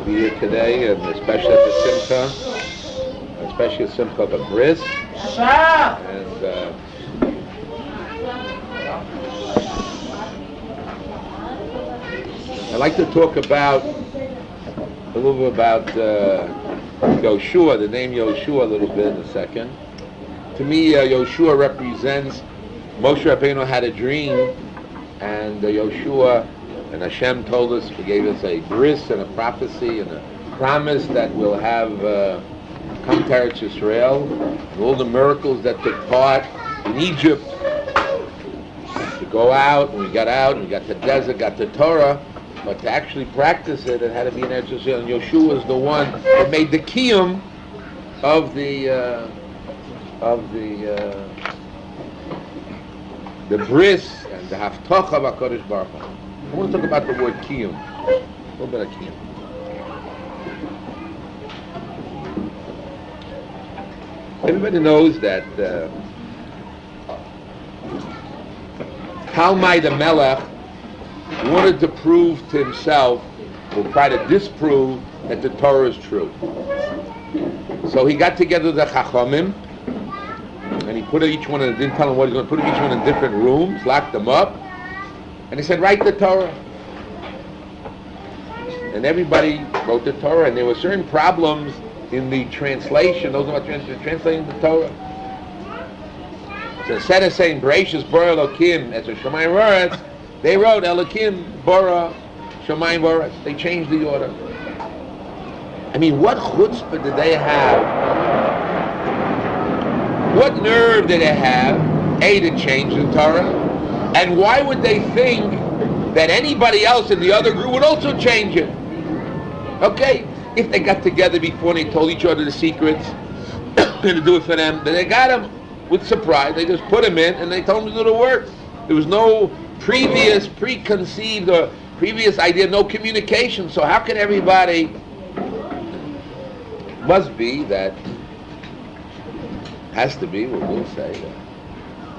be here today, and especially at the Simcha, especially at Simcha of a Bris. And I'd like to talk about a little bit about Yoshua, the name Yoshua, a little bit in a second. To me, Yoshua represents Moshe Rabbeinu had a dream, and Yoshua and Hashem told us, He gave us a bris and a prophecy and a promise that we'll have come to Eretz Yisrael, and all the miracles that took part in Egypt to go out, and we got the desert, got the Torah, but to actually practice it, it had to be in Eretz Yisrael. And Yoshua is the one that made the kiyum of the bris and the haftocha of HaKadosh Baruch Hu. I want to talk about the word kiyum, a little bit of kiyum. Everybody knows that Talmai the Melech wanted to prove to himself, or try to disprove, that the Torah is true. So he got together the Chachamim, and he put each one in, didn't tell them what he's going to put each one in different rooms, locked them up, and he said, write the Torah. And everybody wrote the Torah, and there were certain problems in the translation, those about translating the Torah. So instead of saying, Bereshis bara Elokim, as a Shemayim V'Aretz, they wrote Elokim bara Shemayim V'Aretz. They changed the order. I mean, what chutzpah did they have? What nerve did they have, A, to change the Torah? And why would they think that anybody else in the other group would also change it? Okay, if they got together before and they told each other the secrets, to do it for them, then they got them with surprise. They just put them in and they told them to do the work. There was no preconceived or previous idea, no communication. So how can everybody? Must be that, has to be, we'll say that.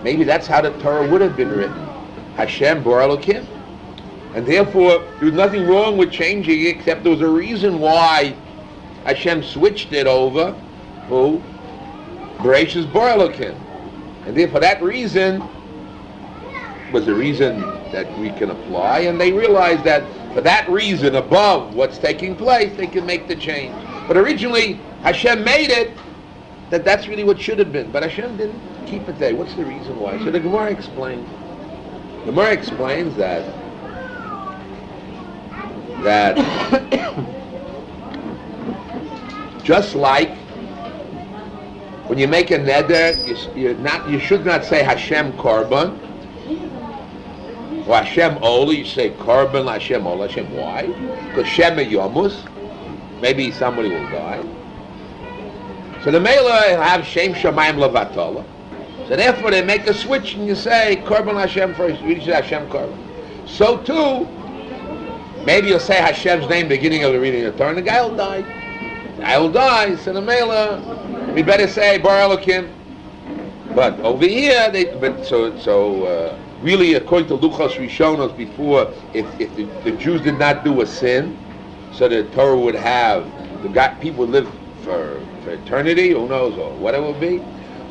Maybe that's how the Torah would have been written. Hashem bara Elokim. And therefore, there was nothing wrong with changing it, except there was a reason why Hashem switched it over to Bereshis bara Elokim. And therefore that reason was a reason that we can apply, and they realized that for that reason, above what's taking place, they can make the change. But originally, Hashem made it that that's really what should have been. But Hashem didn't keep it there. What's the reason why? So the Gemara explains. The Gemara explains that just like when you make a neder, you should not say Hashem Korban or Hashem Oli. You say Korban Hashem Oli. Hashem, why? Because Shema Yomus. Maybe somebody will die. So the Mela have Shem Shamayim Levatala. So therefore they make a switch and you say Korban Hashem first. You say Hashem Korban. So too, maybe you'll say Hashem's name beginning of the reading of the Torah, and the guy will die. The guy will die. So the Mela, we better say bara Elokim. But over here, really, according to Luchos Rishonos, before, if the Jews did not do a sin, so the Torah would have people would live for eternity, who knows, or whatever it would be.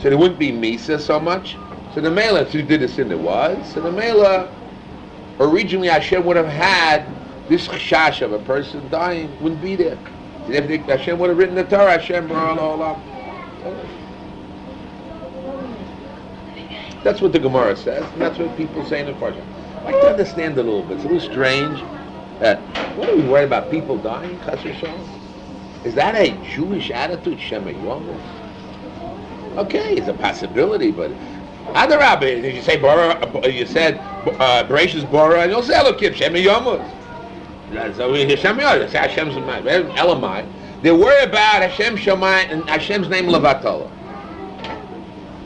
So there wouldn't be Misa so much. So the Mela, if you did the sin, there was. So the Mela, originally Hashem would have had this chash of a person dying, wouldn't be there. And if Hashem would have written the Torah, Hashem bara Olam. That's what the Gemara says, and that's what people say in the Parsha. I like to understand a little bit. It's a little strange. What are we worried about? People dying? Chas v'shalom? Is that a Jewish attitude? Shema Yomus? Okay, it's a possibility, but other Rabbi, did you say bara? You said Bereshis bara, and you'll say Elokim Shema Yomus. So we Shema Yomus. Say Hashem's Elamai. They worry about Hashem Shemai and Hashem's name Levatala.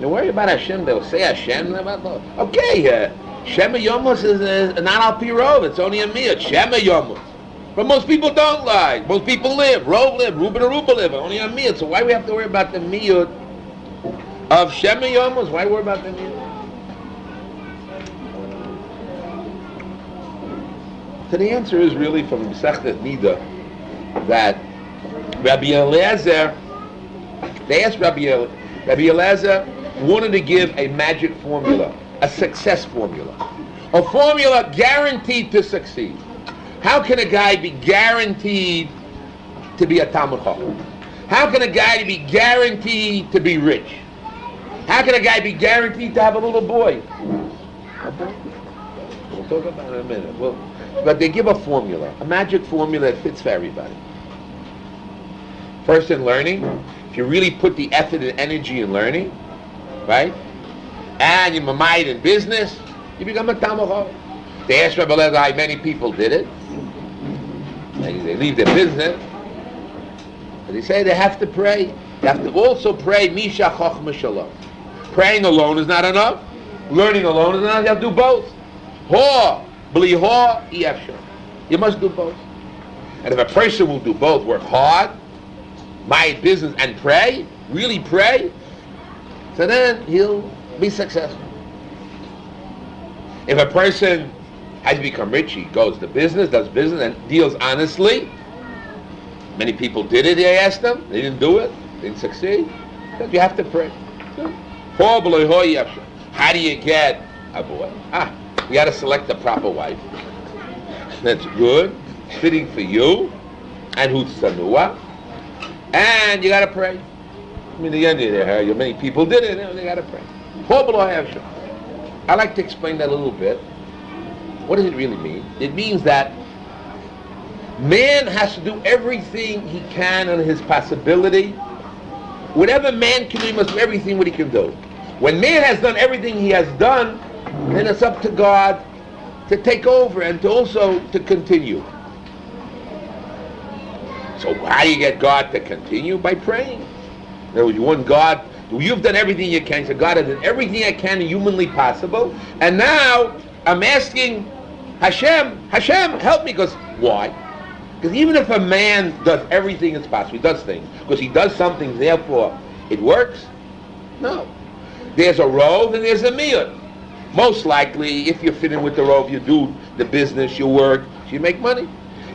They worry about Hashem. They'll say Hashem Levatala. Okay. Shema Yomus is not al pi rov. It's only a miyut. Shema Yomus. But most people don't lie. Most people live. Rov live. Reuben and Ruba live. Only a miyut. So why do we have to worry about the miyut of Shema Yomus? Why worry about the miyut? So the answer is really from Masechet Nida. that Rabbi Eliezer, they asked Rabbi Eliezer wanted to give a magic formula, a success formula, a formula guaranteed to succeed. How can a guy be guaranteed to be a Talmud Chacham? How can a guy be guaranteed to be rich? How can a guy be guaranteed to have a little boy? A boy? We'll talk about it in a minute. Well, but they give a formula, a magic formula that fits for everybody. First in learning, if you really put the effort and energy in learning, right? And you're mamayid in business, you become a Talmud Chacham. They asked Rabbi Eliezer how many people did it. They leave their business. But they say they have to pray. They have to also pray Misha Chochma Shalom. Praying alone is not enough. Learning alone is not enough. You have to do both. Hor, bli hor, yefshar. You must do both. And if a person will do both, work hard, mind business, and pray, really pray, so then he'll be successful. If a person has become rich, he goes to business, does business, and deals honestly. Many people did it, they asked them. They didn't do it. They didn't succeed. Because you have to pray. How do you get a boy? You got to select the proper wife. That's good, fitting for you, and who's sanua. And you got to pray. I mean, the end of it, many people did it, and they got to pray. I like to explain that a little bit. What does it really mean? It means that man has to do everything he can on his possibility. Whatever man can do, he must do everything what he can do. When man has done everything he has done, then it's up to God to take over and to also to continue. So how do you get God to continue? By praying. In other words, you want God, you've done everything you can. So God has done everything I can humanly possible. And now I'm asking Hashem, help me. Because why? Because even if a man does everything that's possible, he does things, because he does something, therefore it works? No. There's a rov and there's a miyut. Most likely, if you fit in with the rov, you do the business, you work, you make money.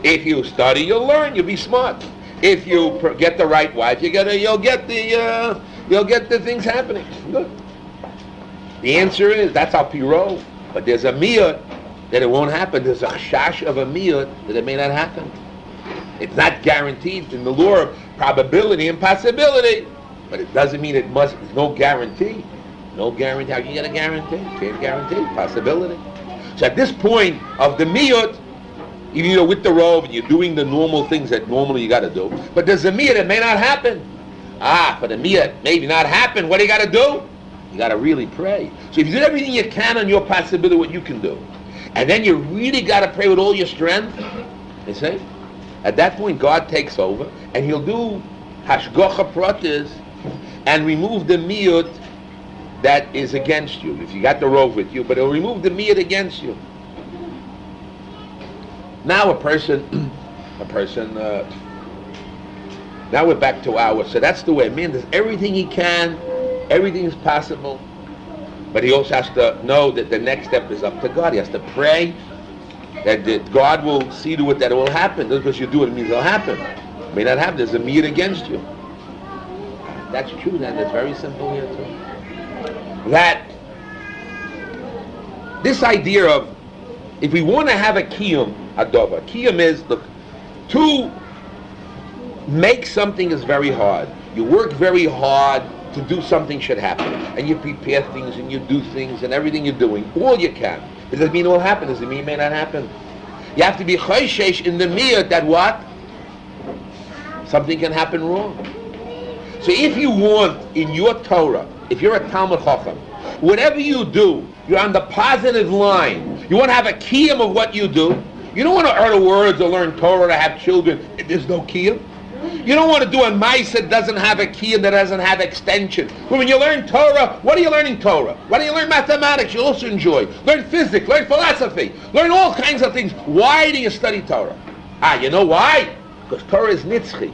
If you study, you'll learn, you'll be smart. If you get the right wife, you'll get the things happening. Good. The answer is that's our piro, but there's a miyut that it won't happen. There's a chash of a miyut that it may not happen. It's not guaranteed in the law of probability and possibility, but it doesn't mean it must. There's no guarantee. No guarantee. How can you get a guarantee? Can't guarantee possibility. So at this point of the miyut, even though with the rov and you're doing the normal things that normally you got to do, but there's a miyut that may not happen. For the miyut maybe not happen. What do you got to do? You got to really pray. So if you do everything you can on your possibility, what you can do, and then you really got to pray with all your strength, you see? At that point, God takes over, and He'll do hashgocha pratis and remove the miyut that is against you. If you got the rov with you, but He'll remove the miyut against you. Now a person. Now we're back to ours. So that's the way. Man does everything he can, everything is possible, but he also has to know that the next step is up to God. He has to pray that God will see to it that it will happen. Just because you do it means it'll happen. It may not happen. There's a miyut against you. That's true, then. That's very simple here too. That this idea of, if we want to have a kiyum adova, kiyum is, look, to make something is very hard. You work very hard to do something should happen, and you prepare things and you do things and everything you're doing, all you can. It doesn't mean it will happen. It doesn't mean it may not happen. You have to be choishesh in the miyut that what? Something can happen wrong. So if you want in your Torah, if you're a Talmud Chacham, whatever you do, you're on the positive line. You want to have a kiyum of what you do. You don't want to utter words or learn Torah to have children if there's no kiyum. You don't want to do a ma'aseh that doesn't have a kiyum, that doesn't have extension. But when you learn Torah, what are you learning Torah? Why do you learn mathematics? You also enjoy. Learn physics, learn philosophy, learn all kinds of things. Why do you study Torah? You know why? Because Torah is nitzchi.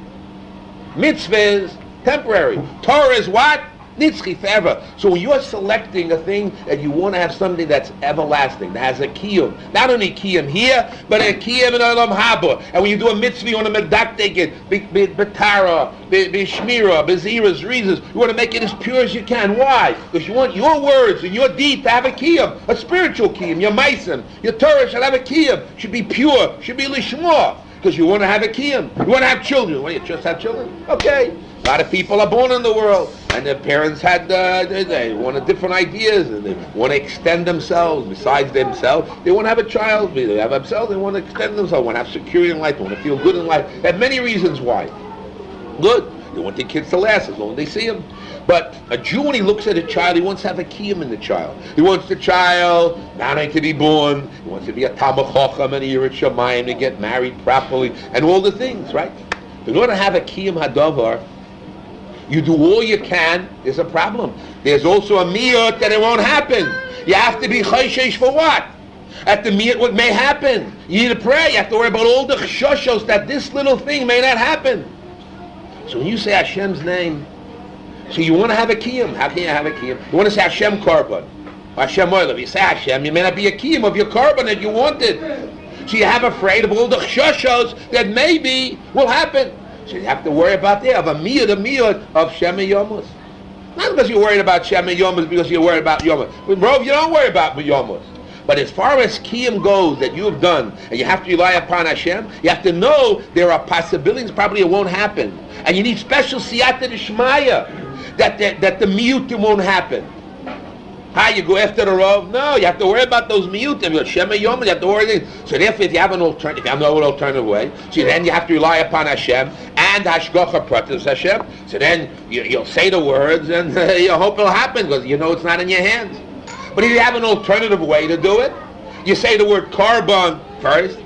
Mitzvah is temporary. Torah is what? Nitzchi, forever. So when you're selecting a thing that you want to have something that's everlasting, that has a kiyum, not only kiyum here, but a kiyum in olam haba. And when you do a mitzvah, you want to medaktek it, betara, b'shmira, b'ziras, reasons. You want to make it as pure as you can. Why? Because you want your words and your deed to have a kiyum, a spiritual kiyum. Your meisim, your Torah should have a kiyum, should be pure, should be lishma. Because you want to have a kiyum. You want to have children. Want you just have children? Okay. A lot of people are born in the world, and their parents had they wanted different ideas, and they want to extend themselves. Besides themselves, they want to have a child. They have themselves. They want to extend themselves. They want to have security in life. They want to feel good in life. They have many reasons why. Good. They want their kids to last as long as they see them. But a Jew, when he looks at a child, he wants to have a kiyum in the child. He wants the child not only to be born, he wants to be a Talmid Chacham and a Yirat Shamayim, to get married properly, and all the things, right? In order to have a kiyum hadavar, you do all you can, there's a problem. There's also a miyut that it won't happen. You have to be chayshesh for what? At the miyut what may happen. You need to pray. You have to worry about all the chshoshos that this little thing may not happen. So when you say Hashem's name, so you want to have a kiyum. How can you have a kiyum? You want to say Hashem Korban, Hashem Oilav. You say Hashem, you may not be a kiyum of your korban that you wanted. So you have afraid of all the chshoshos that maybe will happen. So you have to worry about that, of a miyut of Shema Yomus. Not because you're worried about Shema Yomus, because you're worried about Yomus. With Rov, you don't worry about Yomus. But as far as kiyum goes that you have done, and you have to rely upon Hashem, you have to know there are possibilities probably it won't happen. And you need special siyata d'shmaya that the miyutim won't happen. How you go after the Rov? No, you have to worry about those miyutim. Shema Yom, you have to worry. So therefore, if you have an alternative, if you have no alternative way, so then you have to rely upon Hashem and Hashgacha Pratis Hashem. So then you'll say the words and you hope it'll happen because you know it's not in your hands. But if you have an alternative way to do it, you say the word Karban first,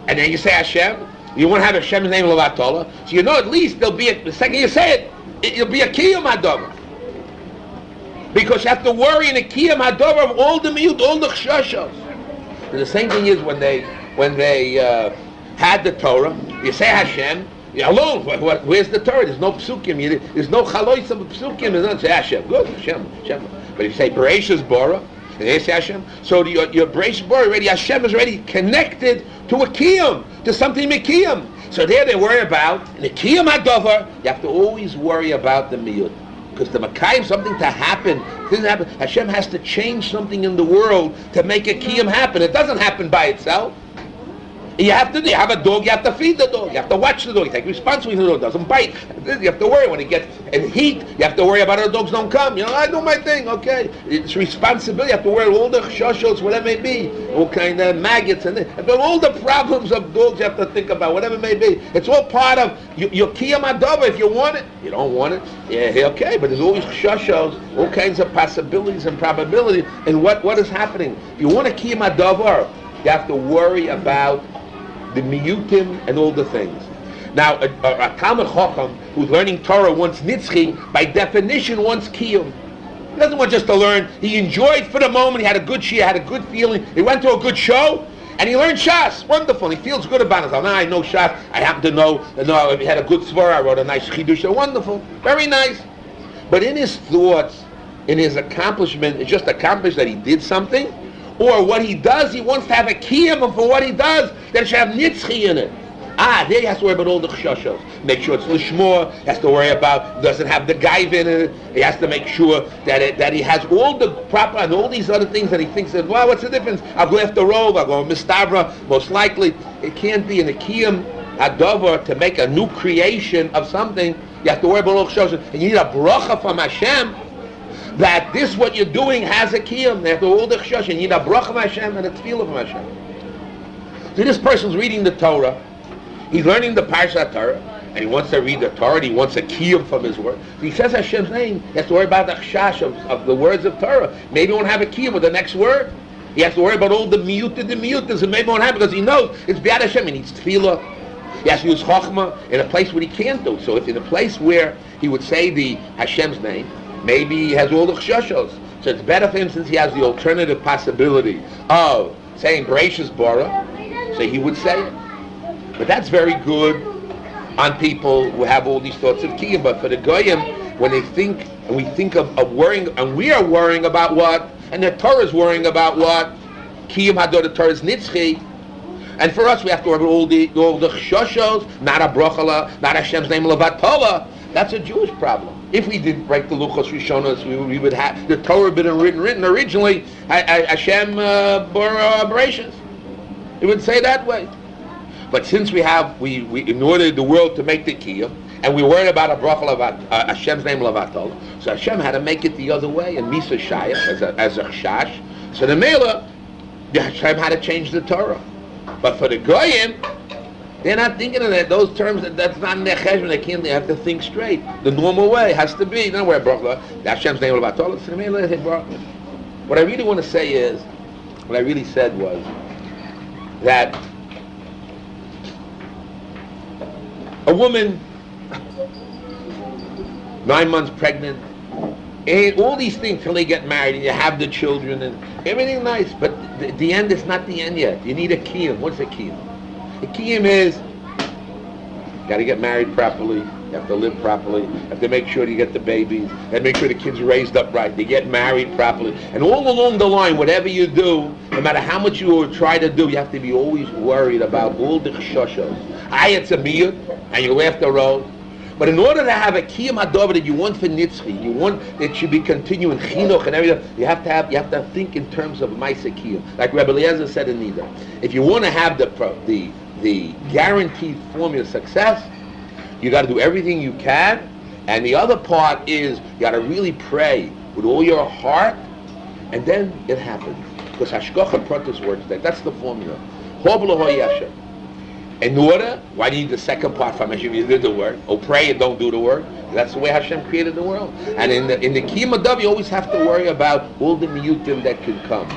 and then you say Hashem. You want to have Hashem's name Lavatola, so you know at least there'll be the second you say it'll be a kiyum hadavar. Because you have to worry in a kiyum hadavar of all the miyut, all the chshoshos. The same thing is when they had the Torah, you say Hashem, you're alone. Where's the Torah? There's no psukim. There's no chalois of psukim. There's not say Hashem. Good, Hashem. But if you say Bereshis Bora, and they say Hashem, so your Bereshis Bora already, Hashem is already connected to a kiyum, to something mekiyum. So there they worry about, in the kiyum hadavar, you have to always worry about the miyut. Because the Makayim, something to happen, Hashem has to change something in the world to make a kiyum happen. It doesn't happen by itself. You have a dog, you have to feed the dog, you have to watch the dog, you take responsibility for the dog, doesn't bite. You have to worry when it gets in heat, you have to worry about how the dogs don't come. I do my thing, okay. It's responsibility, you have to worry all the chshoshos, whatever it may be, all kind of maggots and all the problems of dogs you have to think about, whatever it may be. It's all part of your kiyum hadavar if you want it. You don't want it, yeah, okay, but there's always chshoshos, all kinds of possibilities and probability in what is happening. If you want a kiyum hadavar, you have to worry about the miyutim and all the things. Now, a Talmid Chacham who's learning Torah wants nitzchi, by definition wants kiyum. He doesn't want just to learn. He enjoyed for the moment. He had a good shiur, had a good feeling. He went to a good show, and he learned Shas. Wonderful. He feels good about it. Now I know Shas. I happen to know he had a good svara. I wrote a nice chidush. Wonderful. Very nice. But in his thoughts, in his accomplishment, it's just accomplished that he did something. Or what he does, he wants to have a kiyum for what he does that should have nitzchi in it. There he has to worry about all the chshoshos. Make sure it's lishmor. He has to worry about, doesn't have the gaiv in it. He has to make sure that he has all the proper and all these other things that he thinks that, well, what's the difference? I'll go after Rov, I'll go mistavra. Most likely, it can't be in the kiyum hadavar to make a new creation of something. You have to worry about all the chshoshos. And you need a bracha from Hashem that this what you're doing has a kiyum. They have to all the chshosh. You need a bracha from Hashem and a tefillah from Hashem. So this person's reading the Torah. He's learning the Parshat Torah, and he wants to read the Torah, and he wants a kiyum from his word. So he says Hashem's name. He has to worry about the chash of the words of Torah. Maybe he won't have a kiyum with the next word. He has to worry about all the miyutim, and maybe it won't happen because he knows it's b'yad Hashem. He needs tefillah. He has to use chokhmah in a place where he can't do. So if in a place where he would say the Hashem's name, maybe he has all the chshoshos. So it's better for him since he has the alternative possibility of saying Bereshis Bara, so he would say it. But that's very good on people who have all these thoughts of kiyum. But for the goyim, when they think, and we think of worrying, and we are worrying about what, and the Torah is worrying about what, kiyum hador, the Torah is nitzchi, and for us we have to worry about all the choshos, not a brochala, not Hashem's name levatola. That's a Jewish problem. If we didn't break the luchos rishonos, we would have the Torah been written originally. Hashem beracious. It would say that way. But since we in order the world to make the kiyum, and we worried about a bracha about Hashem's name levatol, so Hashem had to make it the other way, and misa shayach as a chash. So the mela, Hashem had to change the Torah. But for the goyim, they're not thinking of that. Those terms, that's not in their cheshbon. They have to think straight. The normal way has to be. Don't worry, bracha. Hashem's name levatol. So the mela say bracha. What I really want to say is, what I really said was that a woman 9 months pregnant, and all these things till they get married and you have the children and everything nice, but the end is not the end yet. You need a kiyum. What's a kiyum? A kiyum is you got to get married properly, you have to live properly, you have to make sure you get the babies, you have to make sure the kids are raised up right, they get married properly, and all along the line, whatever you do, no matter how much you try to do, you have to be always worried about all the chshoshos. It's a miyut, and you left the road. But in order to have a kiyum hadover that you want for nitzchi, you want it should be continuing chinuch and everything, you have to think in terms of ma'aseh kiyum. Like Rabbi Eliezer said in Nida, if you want to have the guaranteed formula of success, you got to do everything you can, and the other part is you got to really pray with all your heart, and then it happens. Because hashgacha pratis works there. That's the formula. In order, why do you need the second part from Hashem? You did the work. Oh, pray and don't do the work. That's the way Hashem created the world. And in the kiyum hadav, you always have to worry about all the miyutim that could come.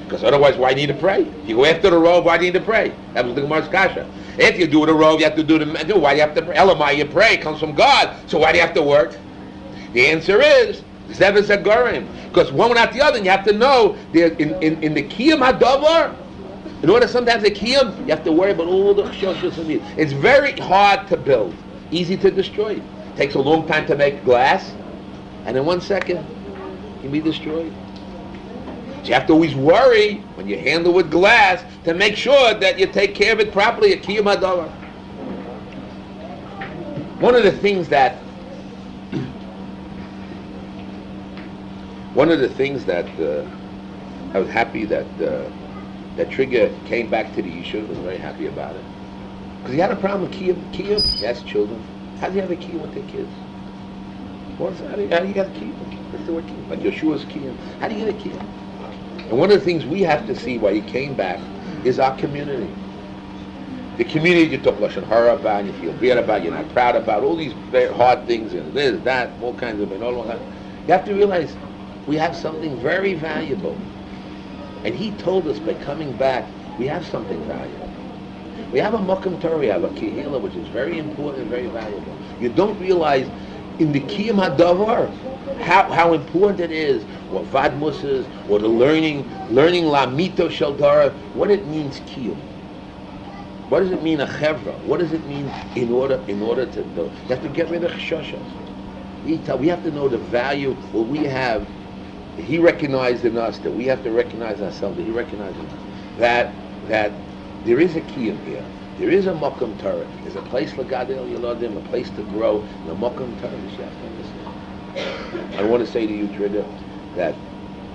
Because otherwise, why do you need to pray? If you go after the robe, why do you need to pray? That was the Gemara's kasha. If you do the robe, you have to do the why do you have to pray? Elamai, you pray, it comes from God. So why do you have to work? The answer is zeves agorim. Because one without the other, and you have to know in the kiyum hadavar. In order sometimes a kiyum, you have to worry about all the choshos and needs. It's very hard to build, easy to destroy. It takes a long time to make glass, and in 1 second, it can be destroyed. So you have to always worry when you handle with glass to make sure that you take care of it properly. A kiyum hadavar. One of the things that I was happy that Trigger came back to the Yeshiva. Was very happy about it because he had a problem with kiyum. He has children. How do you have a kiyum with their kids? How do you get a kiyum? What's the word kiyum? Like Yeshua's kiyum. How do you get a kiyum? And one of the things we have to see why he came back is our community. The community you talk lashon hara about, you feel bad about, you're not proud about, all these very hard things and this, that, all kinds of all that. You have to realize we have something very valuable. And he told us by coming back, we have something valuable. We have a Mokum Torah, we have a Kehillah, which is very important and very valuable. You don't realize in the Kiyum Hadavar how important it is, what Vadmus is, or the learning Lamito Shaldara, what it means Kiyum. What does it mean a Chevra? What does it mean in order to build? You have to get rid of Chshoshos. We have to know the value, what we have. He recognized in us that we have to recognize ourselves, that he recognizes that there is a kiyum here. There is a Mokum Torah. There's a place for Gadol Yeladim, a place to grow. And the Mokum Torah is you have to understand. I want to say to you, Trigger, that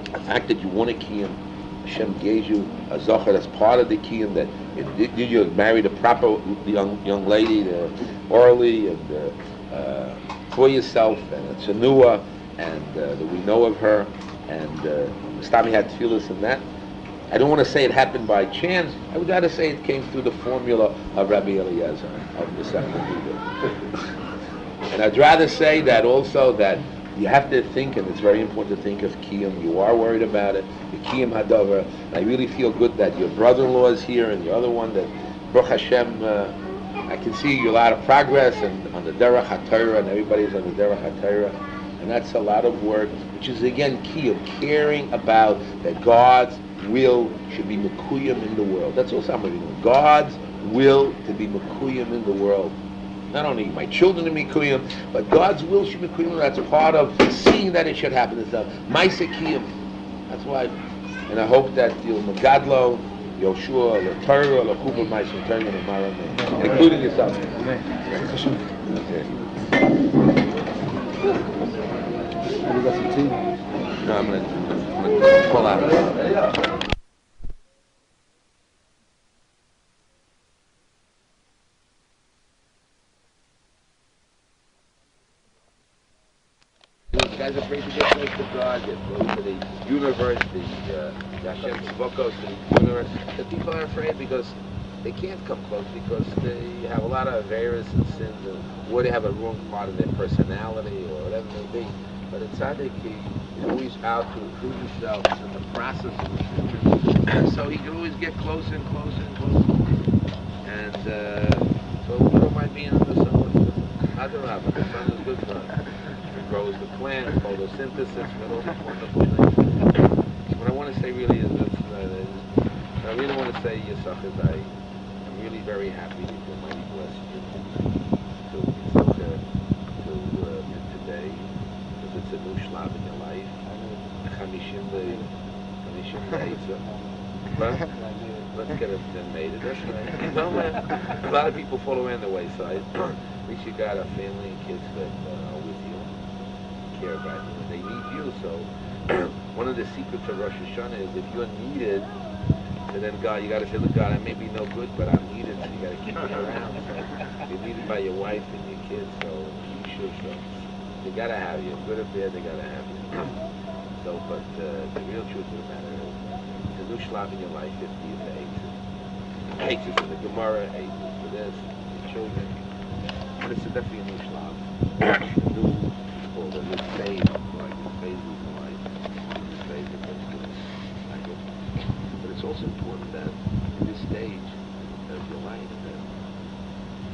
the fact that you want a kiyum, Hashem gave you a zachar that's part of the kiyum, that you married a proper young lady, orally, and for yourself, and a tzenua, and that we know of her, and Stami had tefillas in that. I don't want to say it happened by chance. I would rather say it came through the formula of Rabbi Eliezer of the second Yehuda. And I'd rather say that also that you have to think, and it's very important to think of kiyum. You are worried about it, the kiyum hadavar. I really feel good that your brother-in-law is here, and the other one that Baruch Hashem. I can see a lot of progress, and on the derech haTorah, and everybody's on the derech haTorah. And that's a lot of work, which is again key of caring about that God's will should be mekuyim in the world. That's also something. God's will to be mekuyim in the world. Not only my children to be Kuyim, but God's will should be Kuyim. That's part of seeing that it should happen. It's a Maisa Kiyim. That's why. And I hope that you'll Magadlo, Yoshua, the Torah, the Kubal Maisa, Torah, and Mara, including yourself. Okay. Have you got some tea? No, I'm going to pull out. These guys are afraid to get close to God, get close to the universe, the Hashem Tzvokos, the universe. The people are afraid because they can't come close because they have a lot of errors and sins, or they have a wrong part of their personality, or whatever it may be. But in tzaddik, he's always out to improve himself in the process of his so he can always get closer and closer and closer. And so we don't mind being in the sun. Adarabah, the sun is good for us. It grows the plant, photosynthesis, with all these wonderful things. What I want to say really is this, I really want to say, Yisach, is I'm really very happy that the Almighty bless you to today. It's a new shlav in your life. Chamishim let's get it made. That's right. You know, man, a lot of people fall around the wayside. At least you got a family and kids that are with you, care about you, and they need you. So one of the secrets of Rosh Hashanah is if you're needed, and then God, you got to say, look, God, I may be no good, but I'm needed, so you got to keep me around. You're needed by your wife and your kids, so you should. So they got to have you, good or bad, they got to have you. So, but the real truth of the matter is, it's a new shlav in your life, 50 is the Eight is for the Gemara, 8 is for this, your children. But it's definitely a new shlav. New, it's called a new phase, like a phase of life. New phase of life. But it's also important that in this stage of your life, that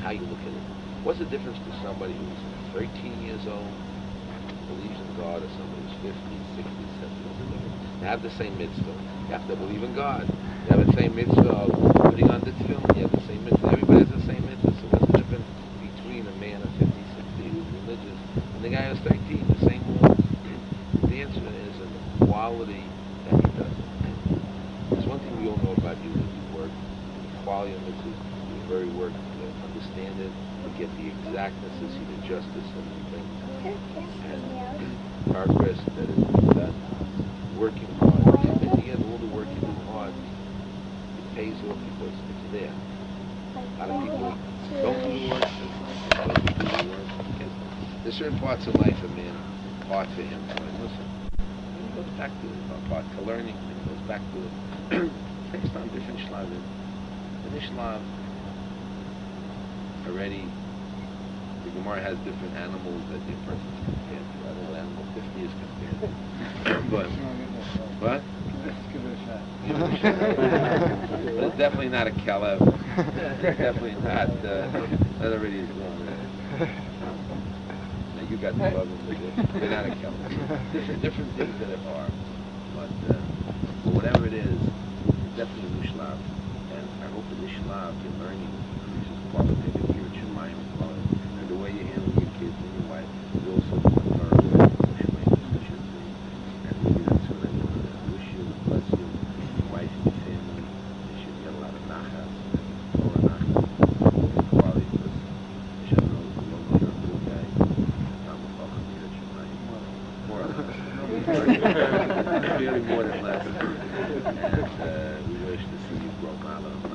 how you look at it. What's the difference to somebody who's 13 years old, believes in God, or somebody who's 50, 60, 70? They have the same mitzvah. You have to believe in God. You have the same mitzvah of putting on the tefillin. You have the same mitzvah. Everybody has the same mitzvah. So what's the difference between a man of 50, 60 who's religious and the guy who's 13? The same rules. The answer is in the quality that he does. There's one thing we all know about you is you work. The quality of mitzvah, you very work to understand it, to get the exactness, to see the justice of the thing. And progress that is done, working hard. And in the end, all the work you do hard, it pays off because it's there. A lot of people don't do the work, and don't do the work. There's certain parts of life a man, hard for him. So listen, he goes back to it, part to learning, and he goes back to it. Based on different shlavim. In this shlav, already, the Gemara has different animals that the person is compared to. I don't know what animal 50 is compared to. But, what? Give it a shot. But it's definitely not a caleb. It's definitely not, that already is wrong. Now you got the love of it. They're not a caleb. Different things that there are. But whatever it is, it's definitely a mushlav. And I hope in this shlav you're learning, which is qualitative, your true mind, and the way you handle your kids and your wife, you also want to learn what should be. And maybe that's what I want to wish you, bless you, your wife and your family. They should get a lot of nachas, or nachas, quality, because they should know the Lord, you're a good guy. I'm a fucking here, your mind. More or less. Really more than less. And we wish to see you grow, Mala.